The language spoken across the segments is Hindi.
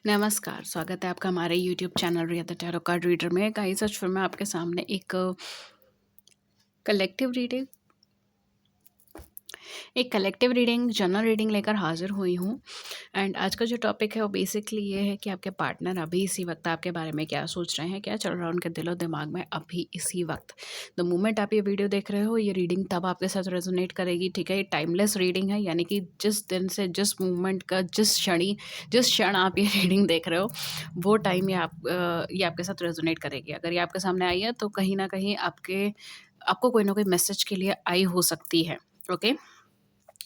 नमस्कार, स्वागत है आपका हमारे YouTube channel Riya the tarot card reader में। गाइस आज फिर मैं आपके सामने एक कलेक्टिव रीडिंग जनरल रीडिंग लेकर हाजिर हुई हूँ। एंड आज का जो टॉपिक है वो बेसिकली ये है कि आपके पार्टनर अभी इसी वक्त आपके बारे में क्या सोच रहे हैं, क्या चल रहा है उनके दिलो दिमाग में अभी इसी वक्त। द मोमेंट आप ये वीडियो देख रहे हो, ये रीडिंग तब आपके साथ रेजोनेट करेगी, ठीक है। ये टाइमलेस रीडिंग है, यानी कि जिस दिन से जिस मोमेंट का जिस क्षण आप ये रीडिंग देख रहे हो वो टाइम ये आपके साथ रेजोनेट करेगी। अगर ये आपके सामने आई है तो कहीं ना कहीं आपको कोई ना कोई मैसेज के लिए आई हो सकती है। ओके,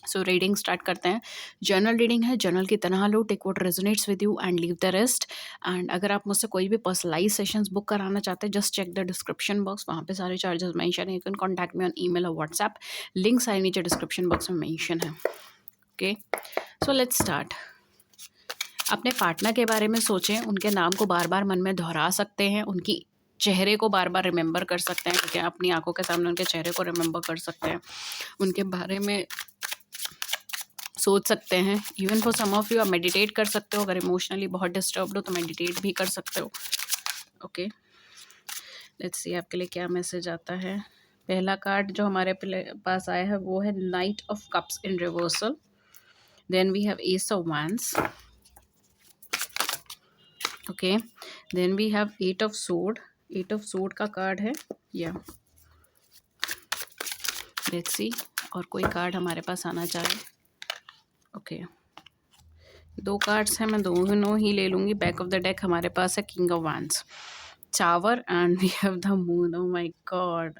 सो रीडिंग स्टार्ट करते हैं। जर्नल रीडिंग है, जर्नल की तरह लो, take what resonates with you and leave the rest. And अगर आप मुझसे कोई भी पर्सनलाइज सेशंस बुक कराना चाहते हैं, just check the description box, वहाँ पे सारे चार्जेस मेंशन है। You can contact me on email और व्हाट्सएप, लिंक सारे नीचे डिस्क्रिप्शन बॉक्स में मेंशन है। Okay, so let's start. अपने पार्टनर के बारे में सोचें, उनके नाम को बार बार मन में दोहरा सकते हैं, उनकी चेहरे को बार बार रिमेंबर कर सकते हैं, ठीक है। अपनी आंखों के सामने उनके चेहरे को रिमेंबर कर सकते हैं, उनके बारे में सोच सकते हैं। Even for some of you आप मेडिटेट कर सकते हो, अगर इमोशनली बहुत डिस्टर्ब्ड हो तो मेडिटेट भी कर सकते हो। ओके, लेट्स सी आपके लिए क्या मैसेज आता है। पहला कार्ड जो हमारे पास आया है वो है knight of cups in reversal. Then we have ace of wands। Okay, then we have eight of sword. Eight of sword का कार्ड है या लेट्स सी और कोई कार्ड हमारे पास आना चाहे। ओके, दो कार्ड्स हैं, मैं दोनों ही ले लूँगी। बैक ऑफ द डेक हमारे पास है king of wands, tower and we have the moon. Oh my god,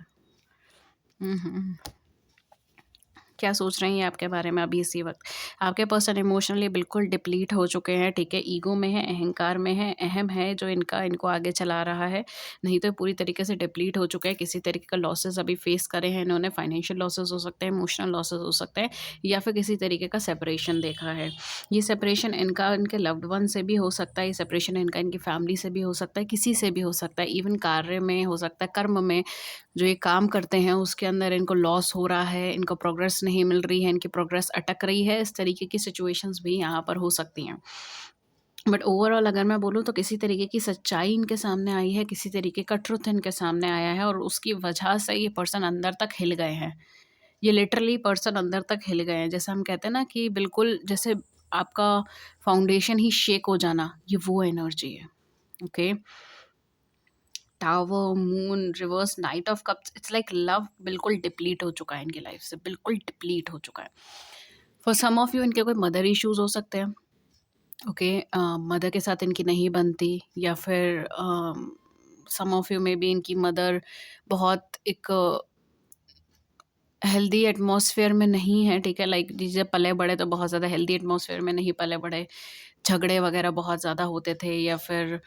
क्या सोच रहे हैं ये आपके बारे में अभी इसी वक्त। आपके पर्सन इमोशनली बिल्कुल डिप्लीट हो चुके हैं, ठीक है। ईगो में है, अहंकार में है, अहम है जो इनको आगे चला रहा है, नहीं तो पूरी तरीके से डिप्लीट हो चुके हैं। किसी तरीके का लॉसेस अभी फेस करे हैं इन्होंने, फाइनेंशियल लॉसेस हो सकते हैं, इमोशनल लॉसेस हो सकते हैं, या फिर किसी तरीके का सेपरेशन देखा है। ये सेपरेशन इनका इनके लव्ड वन से भी हो सकता है, ये सेपरेशन इनका इनकी फैमिली से भी हो सकता है, किसी से भी हो सकता है, इवन कार्य में हो सकता है, कर्म में जो ये काम करते हैं उसके अंदर इनको लॉस हो रहा है, इनको प्रोग्रेस नहीं मिल रही है, इनकी प्रोग्रेस अटक रही है। इस तरीके की सिचुएशंस भी यहाँ पर हो सकती हैं। बट ओवरऑल अगर मैं बोलूँ तो किसी तरीके की सच्चाई इनके सामने आई है, किसी तरीके का ट्रुथ इनके सामने आया है, और उसकी वजह से ये पर्सन अंदर तक हिल गए हैं। ये लिटरली पर्सन अंदर तक हिल गए हैं। जैसे हम कहते हैं ना कि बिल्कुल जैसे आपका फाउंडेशन ही शेक हो जाना, ये वो एनर्जी है। Okay, tower, moon, reverse, night of cups, it's like love बिल्कुल डिप्लीट हो चुका है इनकी लाइफ से, बिल्कुल डिप्लीट हो चुका है। फॉर सम ऑफ यू इनके कोई मदर इश्यूज हो सकते हैं। ओके, मदर के साथ इनकी नहीं बनती, या फिर सम ऑफ यू में भी इनकी मदर बहुत एक हेल्दी एटमॉस्फेयर में नहीं है, ठीक है। लाइक जब पले बड़े तो बहुत ज़्यादा हेल्दी एटमॉस्फेयर में नहीं पले बड़े, झगड़े वगैरह बहुत ज़्यादा होते थे, या फिर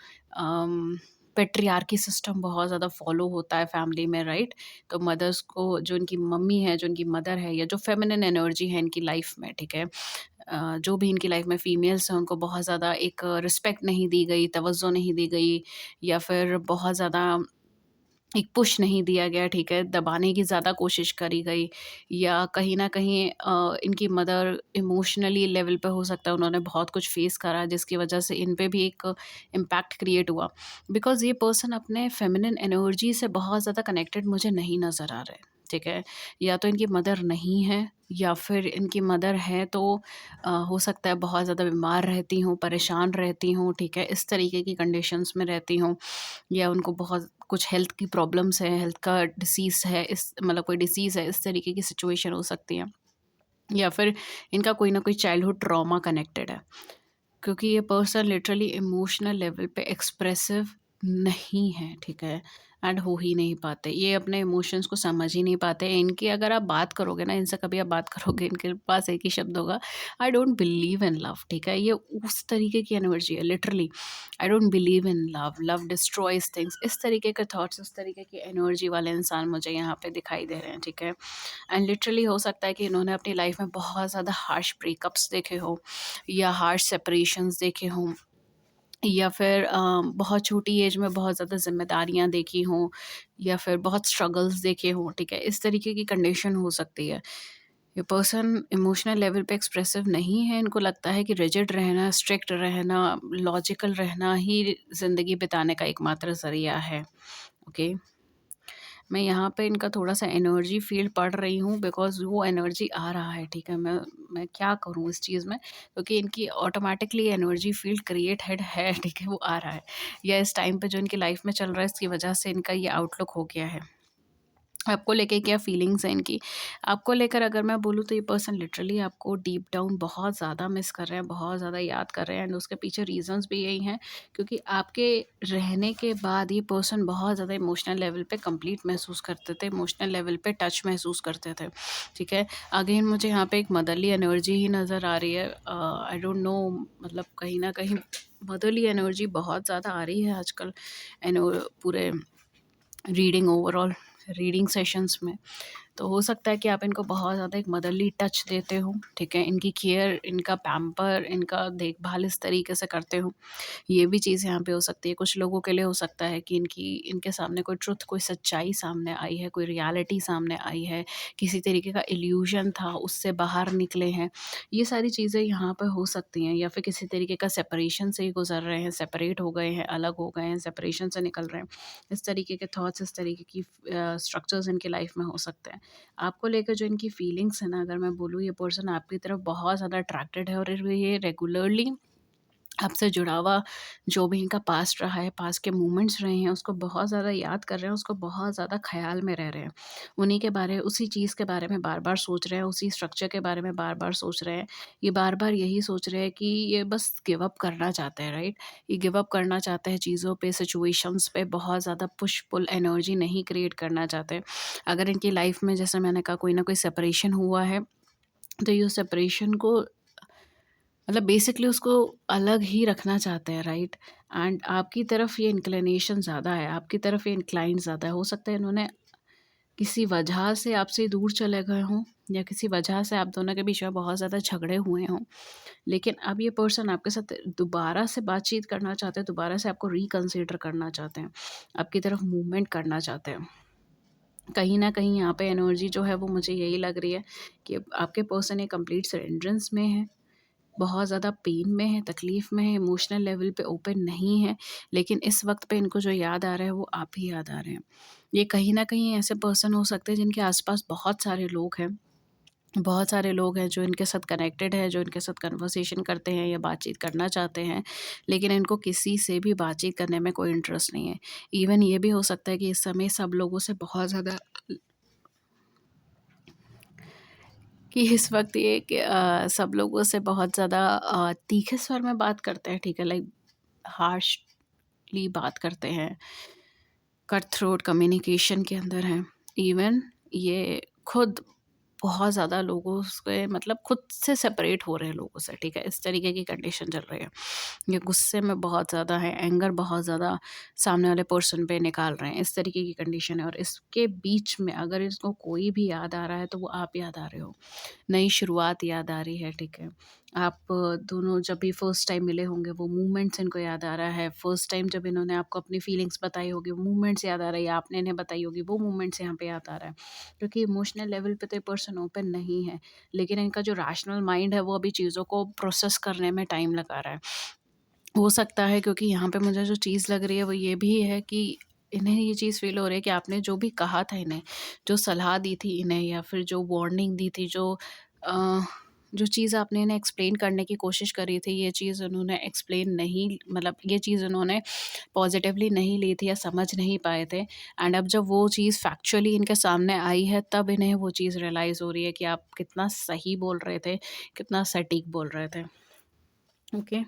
पेट्रियार्की सिस्टम बहुत ज़्यादा फॉलो होता है फैमिली में, राइट। तो मदर्स को, जो इनकी मम्मी है, जो इनकी मदर है, या जो फेमिनिन एनर्जी है इनकी लाइफ में, ठीक है, जो भी इनकी लाइफ में फीमेल्स हैं उनको बहुत ज़्यादा एक रिस्पेक्ट नहीं दी गई, तवज्जो नहीं दी गई, या फिर बहुत ज़्यादा एक पुश नहीं दिया गया, ठीक है, दबाने की ज़्यादा कोशिश करी गई, या कहीं न कहीं इनकी मदर इमोशनली लेवल पे हो सकता है उन्होंने बहुत कुछ फेस करा जिसकी वजह से इन पे भी एक इम्पैक्ट क्रिएट हुआ। बिकॉज़ ये पर्सन अपने फेमिनिन एनर्जी से बहुत ज़्यादा कनेक्टेड मुझे नहीं नज़र आ रहे, ठीक है। या तो इनकी मदर नहीं है, या फिर इनकी मदर है तो हो सकता है बहुत ज़्यादा बीमार रहती हों, परेशान रहती हों, ठीक है, इस तरीके की कंडीशंस में रहती हों, या उनको बहुत कुछ हेल्थ की प्रॉब्लम्स है, हेल्थ का डिसीज़ है, इस मतलब कोई डिसीज़ है, इस तरीके की सिचुएशन हो सकती है। या फिर इनका कोई ना कोई चाइल्डहुड ट्रॉमा कनेक्टेड है, क्योंकि ये पर्सन लिटरली इमोशनल लेवल पे एक्सप्रेसिव नहीं है, ठीक है, एंड हो ही नहीं पाते। ये अपने इमोशंस को समझ ही नहीं पाते। इनकी अगर आप बात करोगे ना, इनसे कभी आप बात करोगे, इनके पास एक ही शब्द होगा, I don't believe in love, ठीक है। ये उस तरीके की एनर्जी है literally, I don't believe in love, love destroys things, इस तरीके के थॉट्स, इस तरीके की एनर्जी वाले इंसान मुझे यहाँ पे दिखाई दे रहे हैं, ठीक है। एंड लिटरली हो सकता है कि इन्होंने अपनी लाइफ में बहुत ज़्यादा हार्श ब्रेकअप्स देखे हो, या हार्श सेपरेशंस देखे हों, या फिर बहुत छोटी एज में बहुत ज़्यादा ज़िम्मेदारियाँ देखी हों, या फिर बहुत स्ट्रगल्स देखे हों, ठीक है। इस तरीके की कंडीशन हो सकती है। ये पर्सन इमोशनल लेवल पे एक्सप्रेसिव नहीं है, इनको लगता है कि रिजिड रहना, स्ट्रिक्ट रहना, लॉजिकल रहना ही ज़िंदगी बिताने का एकमात्र ज़रिया है, ओके? मैं यहाँ पे इनका थोड़ा-सा एनर्जी फ़ील्ड पढ़ रही हूँ बिकॉज़ वो एनर्जी आ रहा है, ठीक है? मैं क्या करूँ इस चीज़ में? क्योंकि इनकी ऑटोमैटिकली एनर्जी फ़ील्ड क्रिएटेड है, ठीक है? वो आ रहा है या इस टाइम पे जो इनकी लाइफ़ में चल रहा है, इसकी वजह से इनका ये आउटलुक हो गया है। आपको लेके क्या फीलिंग्स हैं इनकी? आपको लेकर अगर मैं बोलूँ तो ये पर्सन लिटरली आपको डीप डाउन बहुत ज़्यादा मिस कर रहे हैं, बहुत ज़्यादा याद कर रहे हैं एंड उसके पीछे रीज़न्स भी यही हैं क्योंकि आपके रहने के बाद ये पर्सन बहुत ज़्यादा इमोशनल लेवल पे कंप्लीट महसूस करते थे, इमोशनल लेवल पे टच महसूस करते थे, ठीक है? अगेन मुझे यहाँ पे एक मदरली एनर्जी ही नज़र आ रही है। आई डोंट नो, मतलब कहीं न कहीं मदरली एनर्जी बहुत ज़्यादा आ रही है आजकल पूरे रीडिंग ओवरऑल रीडिंग सेशंस में। तो हो सकता है कि आप इनको बहुत ज़्यादा एक मदरली टच देते हो, ठीक है? इनकी केयर, इनका पैम्पर, इनका देखभाल इस तरीके से करते हो। ये भी चीज़ यहाँ पे हो सकती है। कुछ लोगों के लिए हो सकता है कि इनके सामने कोई ट्रुथ, कोई सच्चाई सामने आई है, कोई रियलिटी सामने आई है, किसी तरीके का इल्यूज़न था, उससे बाहर निकले हैं। ये सारी चीज़ें यहाँ पे हो सकती हैं या फिर किसी तरीके का सेपरेशन से ही गुज़र रहे हैं, सेपरेट हो गए हैं, अलग हो गए हैं, सेपरेशन से निकल रहे हैं। इस तरीके के थॉट्स, इस तरीके की स्ट्रक्चर्स इनकी लाइफ़ में हो सकते हैं। आपको लेकर जो इनकी फीलिंग्स है ना, अगर मैं बोलूँ, ये पर्सन आपकी तरफ बहुत ज़्यादा अट्रैक्टेड है और ये रेगुलरली आपसे जुड़ा हुआ जो भी इनका पास्ट रहा है, पास्ट के मोमेंट्स रहे हैं, उसको बहुत ज़्यादा याद कर रहे हैं, उसको बहुत ज़्यादा ख़्याल में रह रहे हैं। उन्हीं के बारे उसी चीज़ के बारे में बार-बार सोच रहे हैं, उसी स्ट्रक्चर के बारे में बार-बार सोच रहे हैं। ये बार-बार यही सोच रहे हैं कि ये बस गिव अप करना चाहते हैं, राइट? ये गिव अप करना चाहते हैं चीज़ों पे, सिचुएशंस पे, बहुत ज़्यादा पुश-पुल एनर्जी नहीं क्रिएट करना चाहते। अगर इनकी लाइफ़ में, जैसे मैंने कहा, कोई ना कोई सेपरेशन हुआ है, तो ये सेपरेशन को, मतलब बेसिकली उसको अलग ही रखना चाहते हैं, राइट? एंड आपकी तरफ ये इंक्लिनेशन ज़्यादा है, आपकी तरफ ये इंक्लाइंड ज़्यादा है। हो सकता है इन्होंने किसी वजह से आपसे दूर चले गए हों या किसी वजह से आप दोनों के बीच में बहुत ज़्यादा झगड़े हुए हों। लेकिन अब ये पर्सन आपके साथ दोबारा से बातचीत करना चाहते हैं, दोबारा से आपको रिकंसिडर करना चाहते हैं, आपकी तरफ मूवमेंट करना चाहते हैं। कहीं न कहीं यहाँ पे एनर्जी जो है वो मुझे यही लग रही है कि आपके पर्सन एक कंप्लीट सरेंडरेंस में है, बहुत ज़्यादा पेन में है, तकलीफ़ में है, इमोशनल लेवल पे ओपन नहीं है, लेकिन इस वक़्त पे इनको जो याद आ रहा है वो आप ही याद आ रहे हैं। ये कहीं न कहीं ऐसे पर्सन हो सकते हैं जिनके आस-पास बहुत सारे लोग हैं, बहुत सारे लोग हैं जो इनके साथ कनेक्टेड है, जो इनके साथ कन्वर्सेशन करते हैं या बातचीत करना चाहते हैं, लेकिन इनको किसी से भी बातचीत करने में कोई इंटरेस्ट नहीं है। इवन ये भी हो सकता है कि इस समय सब लोगों से बहुत ज़्यादा, कि इस वक़्त ये कि सब लोगों से बहुत ज़्यादा तीखे स्वर में बात करते हैं, ठीक है? लाइक हार्शली बात करते हैं, कट थ्रोट कम्युनिकेशन के अंदर हैं। इवन ये खुद बहुत ज़्यादा लोगों से, मतलब खुद से सेपरेट हो रहे हैं लोगों से, ठीक है? इस तरीके की कंडीशन चल रही है। ये गुस्से में बहुत ज़्यादा है, एंगर बहुत ज़्यादा सामने वाले पर्सन पे निकाल रहे हैं, इस तरीके की कंडीशन है और इसके बीच में अगर इसको कोई भी याद आ रहा है, तो वो आप याद आ रहे हो। नई शुरुआत याद आ रही है, ठीक है? आप दोनों जब भी फर्स्ट टाइम मिले होंगे, वो मोमेंट्स इनको याद आ रहा है। फर्स्ट टाइम जब इन्होंने आपको अपनी फीलिंग्स बताई होगी, वो मोमेंट्स याद आ रही है, आपने इन्हें बताई होगी, वो मोमेंट्स यहाँ पे याद आ रहा है। क्योंकि इमोशनल लेवल पे तो ये पर्सन ओपन नहीं है, लेकिन इनका जो रैशनल माइंड है, वो अभी चीज़ों को प्रोसेस करने में टाइम लगा रहा है। हो सकता है क्योंकि यहाँ पे मुझे जो चीज़ लग रही है, वो ये भी है कि इन्हें ये चीज़ फ़ील हो रही है कि आपने जो भी कहा था इन्हें, जो सलाह दी थी इन्हें या फिर जो वार्निंग दी थी, अ, जो चीज़ आपने इन्हें एक्सप्लेन करने की कोशिश करी थी, ये चीज़ उन्होंने एक्सप्लेन नहीं, मतलब ये चीज़ उन्होंने पॉज़िटिवली नहीं ली थी या समझ नहीं पाए थे। एंड अब जब वो चीज़ फैक्चुअली इनके सामने आई है, तब इन्हें वो चीज़ रियलाइज़ हो रही है कि आप कितना सही बोल रहे थे, कितना सटीक बोल रहे थे। Okay.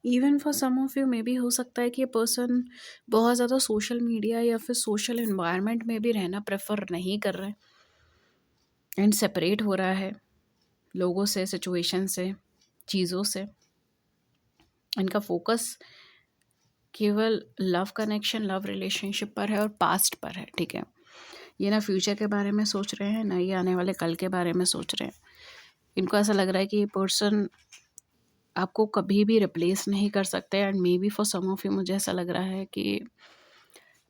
Even for some of you maybe हो सकता है कि ये पर्सन बहुत ज़्यादा सोशल मीडिया या फिर सोशल एनवायरनमेंट में भी रहना प्रेफर नहीं कर रहे एंड सेपरेट हो रहा है लोगों से, सिचुएशन से, चीज़ों से। इनका फोकस केवल लव कनेक्शन, लव रिलेशनशिप पर है और पास्ट पर है, ठीक है? ये ना फ्यूचर के बारे में सोच रहे हैं, ना ये आने वाले कल के बारे में सोच रहे हैं। इनको ऐसा लग रहा है कि ये पर्सन आपको कभी भी रिप्लेस नहीं कर सकते and maybe for some of you, मुझे ऐसा लग रहा है कि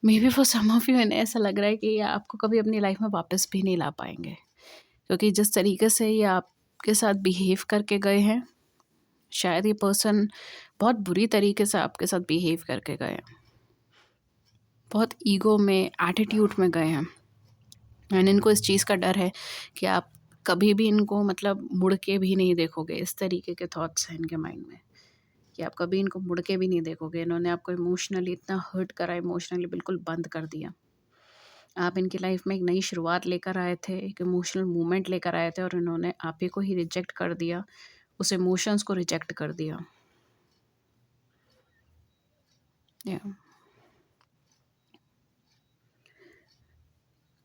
maybe for some of you, इन्हें ऐसा लग रहा है कि ये आपको कभी अपनी लाइफ में वापस भी नहीं ला पाएँगे। क्योंकि जिस तरीके से ये आपके साथ बिहेव करके गए हैं, शायद ये पर्सन बहुत बुरी तरीके से आपके साथ बिहेव करके गए हैं, बहुत ईगो में, एटीट्यूड में गए हैं। एंड इनको इस चीज़ का डर है कि आप कभी भी इनको मतलब मुड़ के भी नहीं देखोगे। इस तरीके के थॉट्स हैं इनके माइंड में कि आप कभी इनको मुड़ के भी नहीं देखोगे। इन्होंने आपको इमोशनली इतना हर्ट करा, इमोशनली बिल्कुल बंद कर दिया। आप इनकी लाइफ में एक नई शुरुआत लेकर आए थे, एक इमोशनल मूवमेंट लेकर आए थे, और इन्होंने आप ही को ही रिजेक्ट कर दिया, उस इमोशंस को रिजेक्ट कर दिया।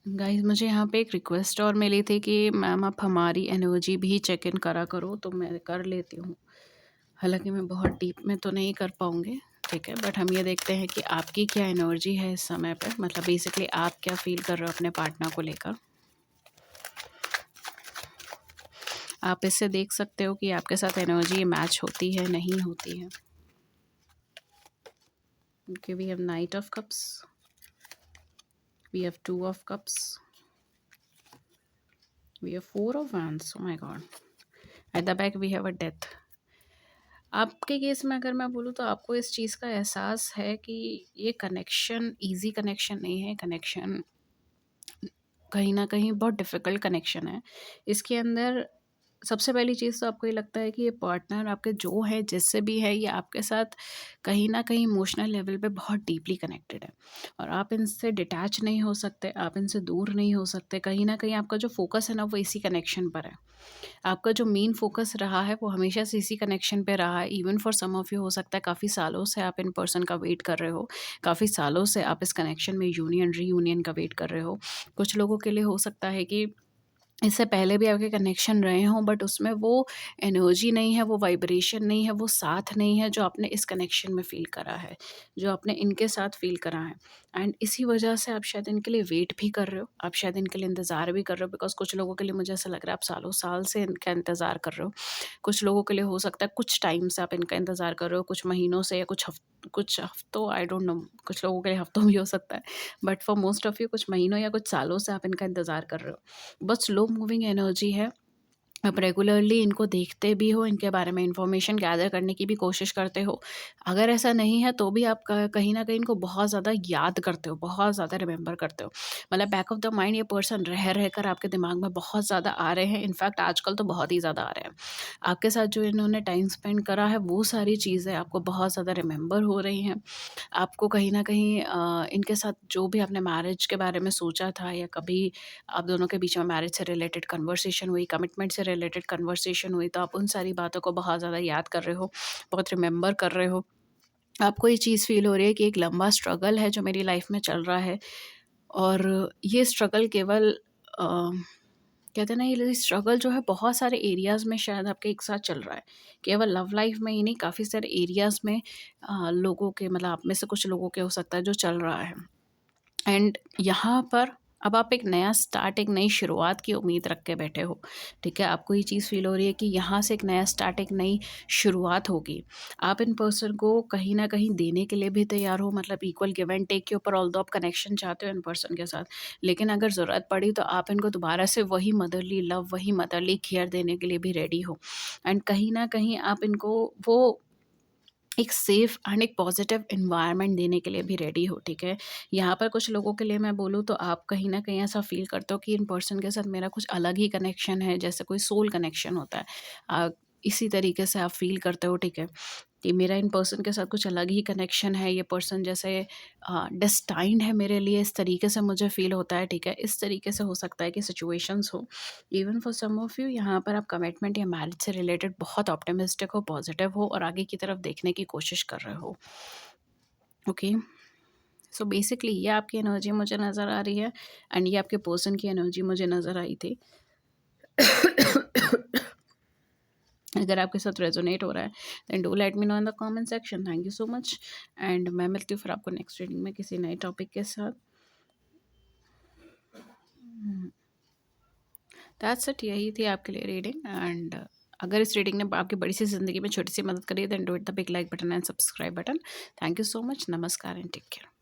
गाइस, मुझे यहाँ पे एक रिक्वेस्ट और मिली थी कि मैम आप हमारी एनर्जी भी चेक इन करा करो, तो मैं कर लेती हूँ। हालांकि मैं बहुत डीप में तो नहीं कर पाऊँगी, ठीक है, बट हम ये देखते हैं कि आपकी क्या एनर्जी है इस समय पे, मतलब बेसिकली आप क्या फील कर रहे हो अपने पार्टनर को लेकर। आप इससे देख सकते हो कि आपके साथ एनर्जी मैच होती है, नहीं होती है। Okay, we have knight of cups, we have 2 of cups, we have 4 of wands. Oh my God, at the back we have a death. आपके केस में अगर मैं बोलूँ तो आपको इस चीज़ का एहसास है कि ये कनेक्शन ईज़ी कनेक्शन नहीं है, कनेक्शन कहीं न कहीं बहुत डिफ़िकल्ट कनेक्शन है। इसके अंदर सबसे पहली चीज़ तो आपको ये लगता है कि ये पार्टनर आपके जो है, जिससे भी है, ये आपके साथ कहीं न कहीं इमोशनल लेवल पे बहुत डीपली कनेक्टेड है और आप इनसे डिटैच नहीं हो सकते, आप इनसे दूर नहीं हो सकते। कहीं न कहीं आपका जो फ़ोकस है ना, वो इसी कनेक्शन पर है। आपका जो मेन फ़ोकस रहा है वो हमेशा से इसी कनेक्शन पे रहा है। Even for some of you हो सकता है काफ़ी सालों से आप इन पर्सन का वेट कर रहे हो, काफ़ी सालों से आप इस कनेक्शन में यूनियन रीयूनियन का वेट कर रहे हो। कुछ लोगों के लिए हो सकता है कि इससे पहले भी आपके कनेक्शन रहे हों, बट उसमें वो एनर्जी नहीं है, वो वाइब्रेशन नहीं है, वो साथ नहीं है जो आपने इस कनेक्शन में फ़ील करा है, जो आपने इनके साथ फ़ील करा है। एंड इसी वजह से आप शायद इनके लिए वेट भी कर रहे हो, आप शायद इनके लिए इंतज़ार भी कर रहे हो, बिकॉज़ कुछ लोगों के लिए मुझे ऐसा लग रहा है आप सालों साल से इनका इंतज़ार कर रहे हो। कुछ लोगों के लिए हो सकता है कुछ टाइम से आप इनका इंतज़ार कर रहे हो, कुछ महीनों से या कुछ हफ़्तों, आई डोंट नो, कुछ लोगों के लिए हफ़्तों भी हो सकता है। But for most of you कुछ महीनों या कुछ सालों से आप इनका इंतज़ार कर रहे हो। बहुत स्लो मूविंग एनर्जी है। आप रेगुलरली इनको देखते भी हो, इनके बारे में इन्फॉर्मेशन गैदर करने की भी कोशिश करते हो। अगर ऐसा नहीं है तो भी आप क कहीं न कहीं इनको बहुत ज़्यादा याद करते हो, बहुत ज़्यादा रिमेंबर करते हो। मतलब बैक ऑफ द माइंड ये पर्सन रह कर आपके दिमाग में बहुत ज़्यादा आ रहे हैं। इनफैक्ट आजकल तो बहुत ही ज़्यादा आ रहे हैं। आपके साथ जो इन्होंने टाइम स्पेंड करा है, वो सारी चीज़ें आपको बहुत ज़्यादा रिमेंबर हो रही हैं। आपको कहीं न कहीं इनके साथ जो भी आपने मैरिज के बारे में सोचा था, या कभी आप दोनों के बीच में मैरिज से रिलेटेड कन्वर्सेशन हुई, कमिटमेंट से रिलेटेड कन्वर्सेशन हुई, तो आप उन सारी बातों को बहुत ज़्यादा याद कर रहे हो, बहुत रिमेंबर कर रहे हो। आपको ये चीज़ फ़ील हो रही है कि एक लंबा स्ट्रगल है जो मेरी लाइफ़ में चल रहा है, और ये स्ट्रगल केवल कहते हैं ना, ये स्ट्रगल जो है बहुत सारे एरियाज़ में शायद आपके एक साथ चल रहा है। केवल लव लाइफ़ में ही नहीं, काफ़ी सारे एरियाज़ में लोगों के, मतलब आप में से कुछ लोगों के हो सकता है जो चल रहा है। एंड यहाँ पर अब आप एक नया स्टार्ट, एक नई शुरुआत की उम्मीद रख के बैठे हो, ठीक है? आपको ये चीज़ फ़ील हो रही है कि यहाँ से एक नया स्टार्ट, एक नई शुरुआत होगी। आप इन पर्सन को कहीं न कहीं देने के लिए भी तैयार हो, मतलब इक्वल गिव एंड टेक के ऊपर, ऑल्दो आप कनेक्शन चाहते हो इन पर्सन के साथ, लेकिन अगर ज़रूरत पड़ी तो आप इनको दोबारा से वही मदरली लव, वही मदरली केयर देने के लिए भी रेडी हो। एंड कहीं न कहीं आप इनको वो एक सेफ़ एंड एक पॉजिटिव एनवायरनमेंट देने के लिए भी रेडी हो, ठीक है? यहाँ पर कुछ लोगों के लिए मैं बोलूँ तो आप कहीं न कहीं ऐसा फ़ील करते हो कि इन पर्सन के साथ मेरा कुछ अलग ही कनेक्शन है, जैसे कोई सोल कनेक्शन होता है। इसी तरीके से आप फ़ील करते हो, ठीक है? कि मेरा इन पर्सन के साथ कुछ अलग ही कनेक्शन है, ये पर्सन जैसे डेस्टाइन्ड है मेरे लिए, इस तरीके से मुझे फ़ील होता है, ठीक है? इस तरीके से हो सकता है कि सिचुएशंस हो। Even for some of you यहाँ पर आप कमिटमेंट या मैरिज से रिलेटेड बहुत ऑप्टिमिस्टिक हो, पॉजिटिव हो और आगे की तरफ देखने की कोशिश कर रहे हो। ओके, सो बेसिकली ये आपकी एनर्जी मुझे नज़र आ रही है, एंड ये आपके पर्सन की एनर्जी मुझे नज़र आई थी। अगर आपके साथ रेजोनेट हो रहा है then do let me know in the comment section. Thank you so much, and मैं मिलती हूँ फिर आपको नेक्स्ट रीडिंग में किसी नए टॉपिक के साथ। दैट्स इट, यही थी आपके लिए रीडिंग। एंड अगर इस रीडिंग ने आपकी बड़ी सी ज़िंदगी में छोटी सी मदद करी, then do it the big like button and subscribe button. Thank you so much, नमस्कार एंड टेक केयर।